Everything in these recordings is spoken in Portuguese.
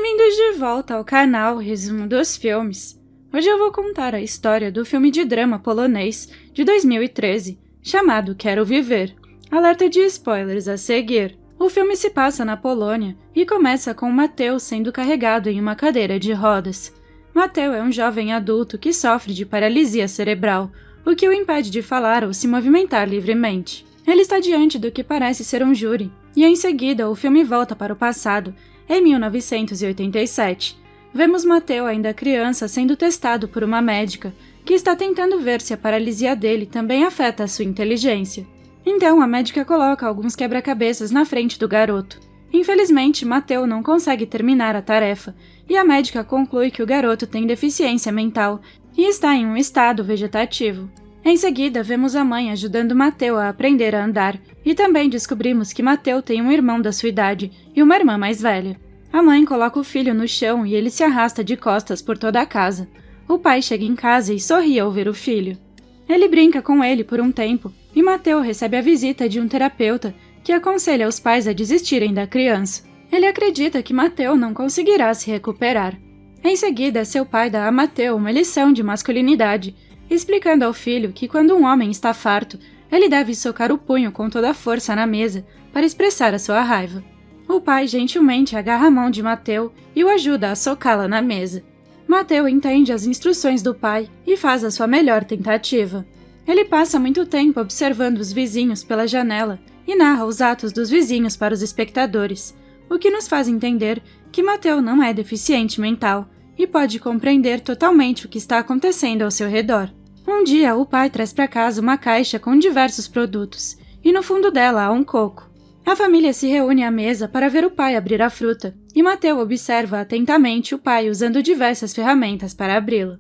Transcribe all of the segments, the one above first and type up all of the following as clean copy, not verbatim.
Bem-vindos de volta ao canal Resumo dos Filmes. Hoje eu vou contar a história do filme de drama polonês de 2013, chamado Quero Viver. Alerta de spoilers a seguir. O filme se passa na Polônia e começa com Mateusz sendo carregado em uma cadeira de rodas. Mateusz é um jovem adulto que sofre de paralisia cerebral, o que o impede de falar ou se movimentar livremente. Ele está diante do que parece ser um júri, e em seguida o filme volta para o passado, em 1987. Vemos Mateusz ainda criança sendo testado por uma médica, que está tentando ver se a paralisia dele também afeta a sua inteligência. Então a médica coloca alguns quebra-cabeças na frente do garoto. Infelizmente, Mateusz não consegue terminar a tarefa, e a médica conclui que o garoto tem deficiência mental e está em um estado vegetativo. Em seguida, vemos a mãe ajudando Mateusz a aprender a andar, e também descobrimos que Mateusz tem um irmão da sua idade e uma irmã mais velha. A mãe coloca o filho no chão e ele se arrasta de costas por toda a casa. O pai chega em casa e sorri ao ver o filho. Ele brinca com ele por um tempo, e Mateusz recebe a visita de um terapeuta que aconselha os pais a desistirem da criança. Ele acredita que Mateusz não conseguirá se recuperar. Em seguida, seu pai dá a Mateusz uma lição de masculinidade, explicando ao filho que quando um homem está farto, ele deve socar o punho com toda a força na mesa para expressar a sua raiva. O pai gentilmente agarra a mão de Mateusz e o ajuda a socá-la na mesa. Mateusz entende as instruções do pai e faz a sua melhor tentativa. Ele passa muito tempo observando os vizinhos pela janela e narra os atos dos vizinhos para os espectadores, o que nos faz entender que Mateusz não é deficiente mental e pode compreender totalmente o que está acontecendo ao seu redor. Um dia, o pai traz para casa uma caixa com diversos produtos, e no fundo dela há um coco. A família se reúne à mesa para ver o pai abrir a fruta, e Mateusz observa atentamente o pai usando diversas ferramentas para abri-la.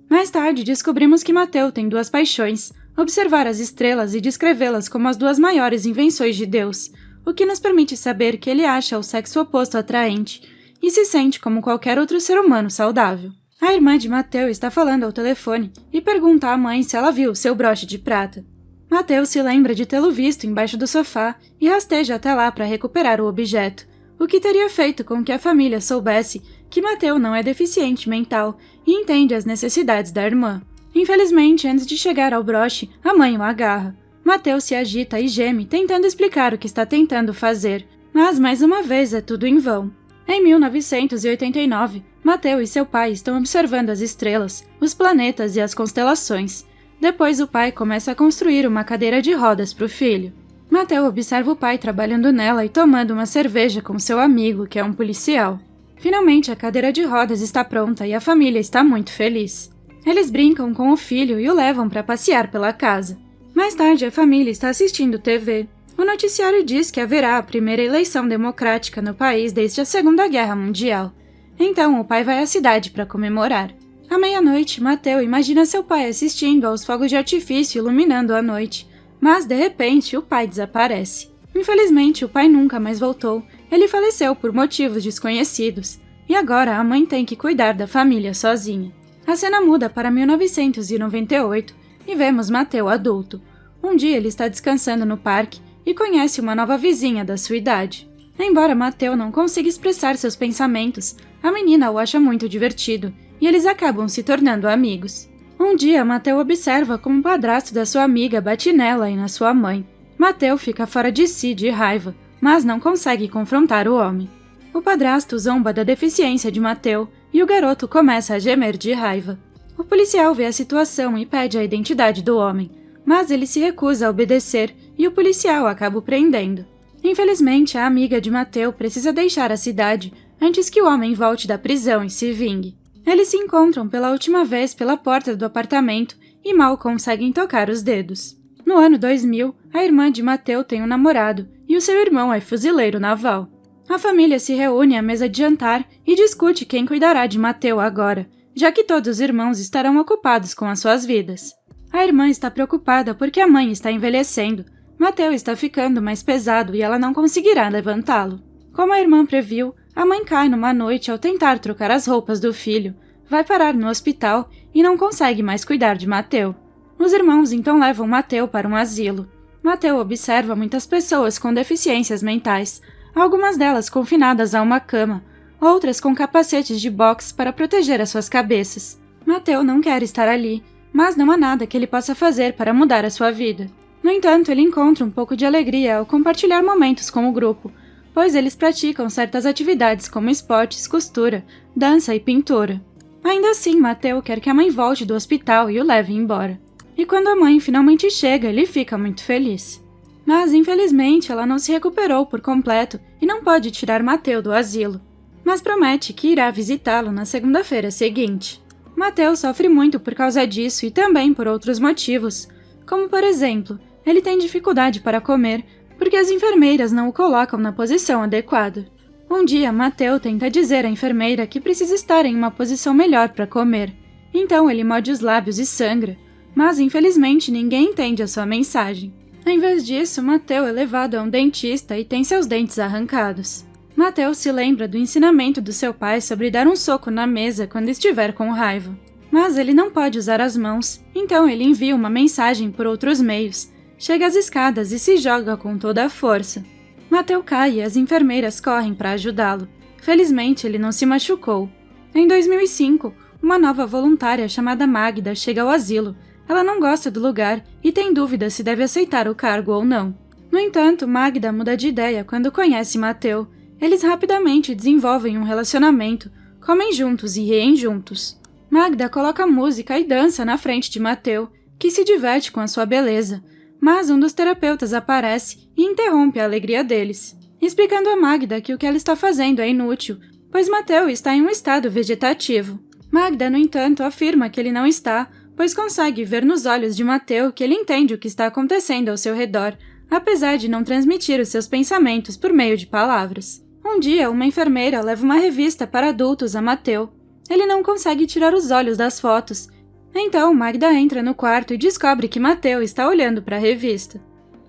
Mais tarde, descobrimos que Mateusz tem duas paixões: observar as estrelas e descrevê-las como as duas maiores invenções de Deus, o que nos permite saber que ele acha o sexo oposto atraente e se sente como qualquer outro ser humano saudável. A irmã de Mateusz está falando ao telefone e pergunta à mãe se ela viu seu broche de prata. Mateusz se lembra de tê-lo visto embaixo do sofá e rasteja até lá para recuperar o objeto, o que teria feito com que a família soubesse que Mateusz não é deficiente mental e entende as necessidades da irmã. Infelizmente, antes de chegar ao broche, a mãe o agarra. Mateusz se agita e geme, tentando explicar o que está tentando fazer, mas mais uma vez é tudo em vão. Em 1989, Mateusz e seu pai estão observando as estrelas, os planetas e as constelações. Depois o pai começa a construir uma cadeira de rodas para o filho. Mateusz observa o pai trabalhando nela e tomando uma cerveja com seu amigo, que é um policial. Finalmente a cadeira de rodas está pronta e a família está muito feliz. Eles brincam com o filho e o levam para passear pela casa. Mais tarde a família está assistindo TV. O noticiário diz que haverá a primeira eleição democrática no país desde a Segunda Guerra Mundial. Então o pai vai à cidade para comemorar. À meia-noite, Mateusz imagina seu pai assistindo aos fogos de artifício iluminando a noite, mas de repente o pai desaparece. Infelizmente, o pai nunca mais voltou. Ele faleceu por motivos desconhecidos, e agora a mãe tem que cuidar da família sozinha. A cena muda para 1998 e vemos Mateusz adulto. Um dia ele está descansando no parque e conhece uma nova vizinha da sua idade. Embora Mateusz não consiga expressar seus pensamentos, a menina o acha muito divertido e eles acabam se tornando amigos. Um dia, Mateusz observa como o padrasto da sua amiga bate nela e na sua mãe. Mateusz fica fora de si de raiva, mas não consegue confrontar o homem. O padrasto zomba da deficiência de Mateusz e o garoto começa a gemer de raiva. O policial vê a situação e pede a identidade do homem, mas ele se recusa a obedecer e o policial acaba o prendendo. Infelizmente, a amiga de Mateusz precisa deixar a cidade antes que o homem volte da prisão e se vingue. Eles se encontram pela última vez pela porta do apartamento e mal conseguem tocar os dedos. No ano 2000, a irmã de Mateusz tem um namorado e o seu irmão é fuzileiro naval. A família se reúne à mesa de jantar e discute quem cuidará de Mateusz agora, já que todos os irmãos estarão ocupados com as suas vidas. A irmã está preocupada porque a mãe está envelhecendo. Mateusz está ficando mais pesado e ela não conseguirá levantá-lo. Como a irmã previu, a mãe cai numa noite ao tentar trocar as roupas do filho, vai parar no hospital e não consegue mais cuidar de Mateusz. Os irmãos então levam Mateusz para um asilo. Mateusz observa muitas pessoas com deficiências mentais, algumas delas confinadas a uma cama, outras com capacetes de boxe para proteger as suas cabeças. Mateu não quer estar ali, mas não há nada que ele possa fazer para mudar a sua vida. No entanto, ele encontra um pouco de alegria ao compartilhar momentos com o grupo, pois eles praticam certas atividades como esportes, costura, dança e pintura. Ainda assim, Mateu quer que a mãe volte do hospital e o leve embora. E quando a mãe finalmente chega, ele fica muito feliz. Mas, infelizmente, ela não se recuperou por completo e não pode tirar Mateu do asilo. Mas promete que irá visitá-lo na segunda-feira seguinte. Mateu sofre muito por causa disso e também por outros motivos, como, por exemplo, ele tem dificuldade para comer porque as enfermeiras não o colocam na posição adequada. Um dia, Mateu tenta dizer à enfermeira que precisa estar em uma posição melhor para comer. Então ele morde os lábios e sangra, mas infelizmente ninguém entende a sua mensagem. Em vez disso, Mateu é levado a um dentista e tem seus dentes arrancados. Mateu se lembra do ensinamento do seu pai sobre dar um soco na mesa quando estiver com raiva. Mas ele não pode usar as mãos, então ele envia uma mensagem por outros meios, chega às escadas e se joga com toda a força. Mateu cai e as enfermeiras correm para ajudá-lo. Felizmente, ele não se machucou. Em 2005, uma nova voluntária chamada Magda chega ao asilo. Ela não gosta do lugar e tem dúvida se deve aceitar o cargo ou não. No entanto, Magda muda de ideia quando conhece Mateu. Eles rapidamente desenvolvem um relacionamento, comem juntos e riem juntos. Magda coloca música e dança na frente de Mateu, que se diverte com a sua beleza. Mas um dos terapeutas aparece e interrompe a alegria deles, explicando a Magda que o que ela está fazendo é inútil, pois Mateu está em um estado vegetativo. Magda, no entanto, afirma que ele não está, pois consegue ver nos olhos de Mateu que ele entende o que está acontecendo ao seu redor, apesar de não transmitir os seus pensamentos por meio de palavras. Um dia, uma enfermeira leva uma revista para adultos a Mateu. Ele não consegue tirar os olhos das fotos. Então, Magda entra no quarto e descobre que Mateu está olhando para a revista.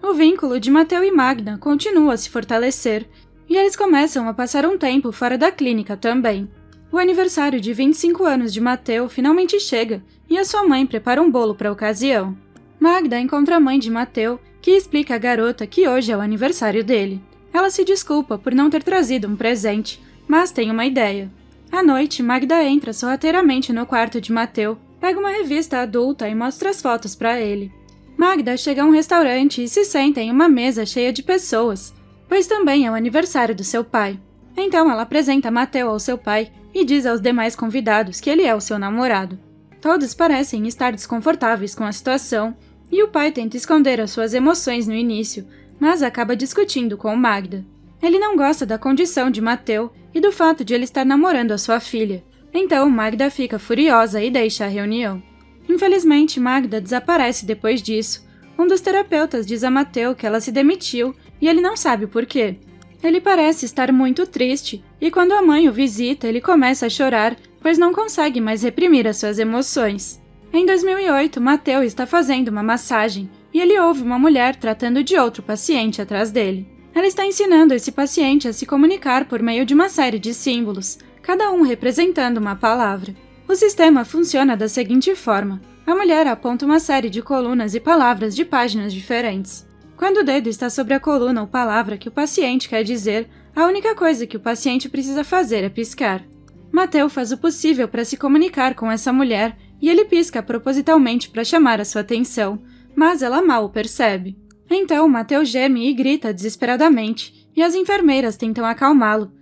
O vínculo de Mateu e Magda continua a se fortalecer, e eles começam a passar um tempo fora da clínica também. O aniversário de 25 anos de Mateu finalmente chega, e a sua mãe prepara um bolo para a ocasião. Magda encontra a mãe de Mateu, que explica à garota que hoje é o aniversário dele. Ela se desculpa por não ter trazido um presente, mas tem uma ideia. À noite, Magda entra sorrateiramente no quarto de Mateu, pega uma revista adulta e mostra as fotos para ele. Magda chega a um restaurante e se senta em uma mesa cheia de pessoas, pois também é o aniversário do seu pai. Então ela apresenta Mateu ao seu pai e diz aos demais convidados que ele é o seu namorado. Todos parecem estar desconfortáveis com a situação, e o pai tenta esconder as suas emoções no início, mas acaba discutindo com Magda. Ele não gosta da condição de Mateu e do fato de ele estar namorando a sua filha. Então Magda fica furiosa e deixa a reunião. Infelizmente, Magda desaparece depois disso. Um dos terapeutas diz a Mateu que ela se demitiu e ele não sabe o porquê. Ele parece estar muito triste e quando a mãe o visita, ele começa a chorar, pois não consegue mais reprimir as suas emoções. Em 2008, Mateu está fazendo uma massagem e ele ouve uma mulher tratando de outro paciente atrás dele. Ela está ensinando esse paciente a se comunicar por meio de uma série de símbolos, cada um representando uma palavra. O sistema funciona da seguinte forma. A mulher aponta uma série de colunas e palavras de páginas diferentes. Quando o dedo está sobre a coluna ou palavra que o paciente quer dizer, a única coisa que o paciente precisa fazer é piscar. Mateu faz o possível para se comunicar com essa mulher e ele pisca propositalmente para chamar a sua atenção, mas ela mal o percebe. Então, Mateu geme e grita desesperadamente, e as enfermeiras tentam acalmá-lo.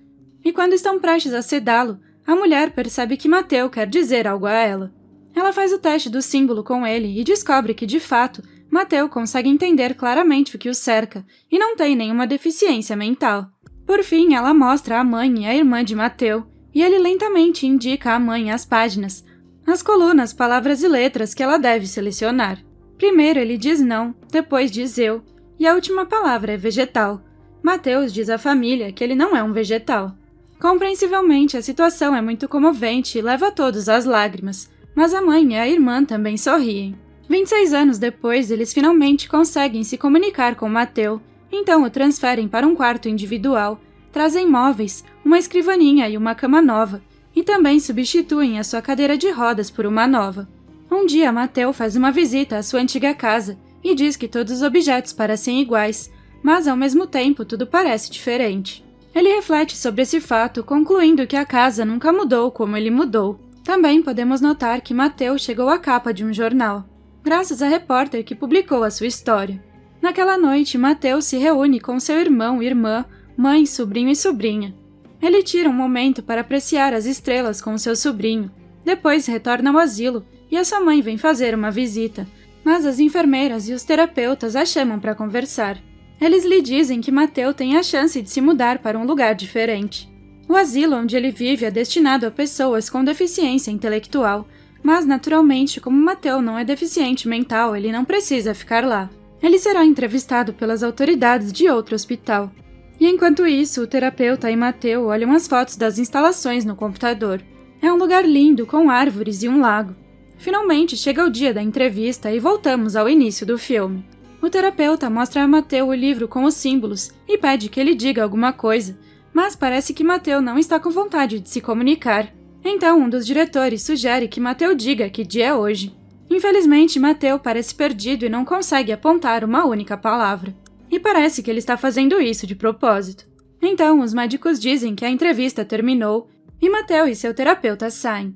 E quando estão prestes a sedá-lo, a mulher percebe que Mateu quer dizer algo a ela. Ela faz o teste do símbolo com ele e descobre que, de fato, Mateu consegue entender claramente o que o cerca e não tem nenhuma deficiência mental. Por fim, ela mostra a mãe e a irmã de Mateu, e ele lentamente indica à mãe as páginas, as colunas, palavras e letras que ela deve selecionar. Primeiro ele diz não, depois diz eu, e a última palavra é vegetal. Mateus diz à família que ele não é um vegetal. Compreensivelmente, a situação é muito comovente e leva todos às lágrimas, mas a mãe e a irmã também sorriem. 26 anos depois, eles finalmente conseguem se comunicar com Mateu, então o transferem para um quarto individual, trazem móveis, uma escrivaninha e uma cama nova, e também substituem a sua cadeira de rodas por uma nova. Um dia, Mateu faz uma visita à sua antiga casa e diz que todos os objetos parecem iguais, mas ao mesmo tempo tudo parece diferente. Ele reflete sobre esse fato, concluindo que a casa nunca mudou como ele mudou. Também podemos notar que Mateus chegou à capa de um jornal, graças à repórter que publicou a sua história. Naquela noite, Mateus se reúne com seu irmão, irmã, mãe, sobrinho e sobrinha. Ele tira um momento para apreciar as estrelas com seu sobrinho, depois retorna ao asilo e a sua mãe vem fazer uma visita, mas as enfermeiras e os terapeutas a chamam para conversar. Eles lhe dizem que Mateus tem a chance de se mudar para um lugar diferente. O asilo onde ele vive é destinado a pessoas com deficiência intelectual, mas naturalmente, como Mateus não é deficiente mental, ele não precisa ficar lá. Ele será entrevistado pelas autoridades de outro hospital. E enquanto isso, o terapeuta e Mateus olham as fotos das instalações no computador. É um lugar lindo, com árvores e um lago. Finalmente chega o dia da entrevista e voltamos ao início do filme. O terapeuta mostra a Mateus o livro com os símbolos e pede que ele diga alguma coisa, mas parece que Mateus não está com vontade de se comunicar. Então um dos diretores sugere que Mateus diga que dia é hoje. Infelizmente, Mateus parece perdido e não consegue apontar uma única palavra. E parece que ele está fazendo isso de propósito. Então, os médicos dizem que a entrevista terminou e Mateus e seu terapeuta saem.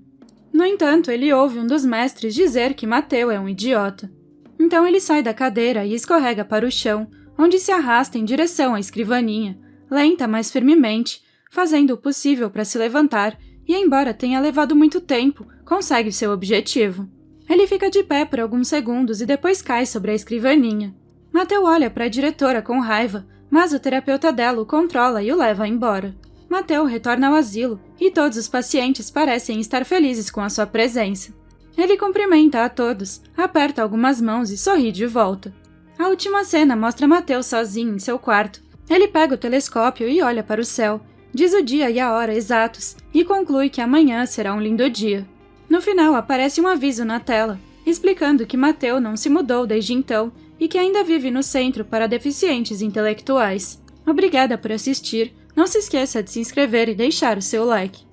No entanto, ele ouve um dos mestres dizer que Mateus é um idiota. Então ele sai da cadeira e escorrega para o chão, onde se arrasta em direção à escrivaninha, lenta, mas firmemente, fazendo o possível para se levantar e, embora tenha levado muito tempo, consegue seu objetivo. Ele fica de pé por alguns segundos e depois cai sobre a escrivaninha. Mateus olha para a diretora com raiva, mas o terapeuta dela o controla e o leva embora. Mateus retorna ao asilo e todos os pacientes parecem estar felizes com a sua presença. Ele cumprimenta a todos, aperta algumas mãos e sorri de volta. A última cena mostra Mateus sozinho em seu quarto. Ele pega o telescópio e olha para o céu, diz o dia e a hora exatos e conclui que amanhã será um lindo dia. No final aparece um aviso na tela, explicando que Mateus não se mudou desde então e que ainda vive no Centro para Deficientes Intelectuais. Obrigada por assistir, não se esqueça de se inscrever e deixar o seu like.